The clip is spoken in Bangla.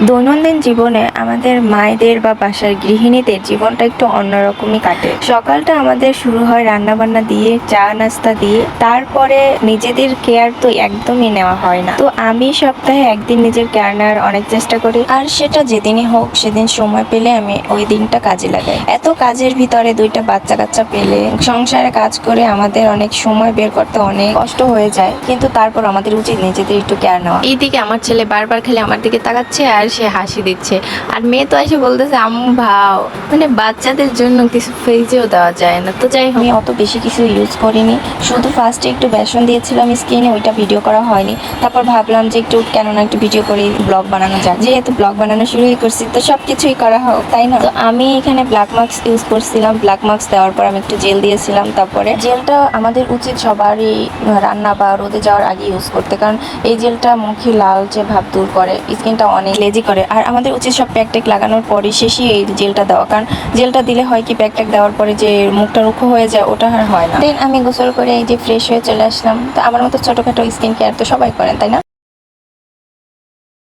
দৈনন্দিন জীবনে আমাদের মায়েদের বা বাসার গৃহিণীদের জীবনটা একটু অন্যরকমই কাটে। সকালটা আমাদের শুরু হয় রান্নাবান্না দিয়ে, চা নাস্তা দিয়ে, তারপরে নিজেদের কেয়ার তো একদমই নেওয়া হয় না। তো আমি সপ্তাহে একদিন নিজের কেয়ার নেওয়ার অনেক চেষ্টা করি, আর সেটা যেদিনই হোক সেদিন সময় পেলে আমি ওই দিনটা কাজে লাগাই। এত কাজের ভিতরে দুইটা বাচ্চা কাচ্চা পেলে সংসারে কাজ করে আমাদের অনেক সময় বের করতে অনেক কষ্ট হয়ে যায়, কিন্তু তারপর আমাদের উচিত নিজেদের একটু কেয়ার নেওয়া। এইদিকে আমার ছেলে বারবার খালি আমার দিকে তাকাচ্ছে আর সে হাসি দিচ্ছে, আর মেয়ে তো এসে বলতেছে আম্মু ভাও। মানে বাচ্চাদের জন্য কিছু ফ্রিজেও দেওয়া যায় না। তো যাই হোক, আমি অত বেশি কিছু ইউজ করিনি, শুধু ফার্স্টে একটু বেসন দিয়েছিলাম স্কিনে, ওইটা ভিডিও করা হয়নি। তারপর ভাবলাম যে একটু কেননা একটু ভিডিও করে ব্লগ বানানো যায়, যেহেতু ব্লগ বানানো শুরুই করছি তো সব কিছুই করা হোক, তাই না? তো আমি এখানে ব্ল্যাক মাস্ক ইউজ করছিলাম। ব্ল্যাক মাস্ক দেওয়ার পর আমি একটু জেল দিয়েছিলাম। তারপরে জেলটা আমাদের উচিত সবারই রান্না বা রোদে যাওয়ার আগে ইউজ করতে, কারণ এই জেলটা মুখে লাল যে ভাব দূর করে, স্কিনটা অনেক লেজি করে। আর আমাদের উচিত সব প্যাক ট্যাক লাগানোর পরে শেষে এই জেলটা দেওয়া, কারণ জেলটা দিলে হয় কি প্যাক ট্যাক দেওয়ার পরে যে মুখটা রুক্ষ হয়ে যায়, ওটা আর হয় না। দেন আমি গোসল করে এই যে ফ্রেশ হয়ে চলে আসলাম। তো আমার মতো ছোটোখাটো স্কিন কেয়ার তো সবাই করেন, তাই না?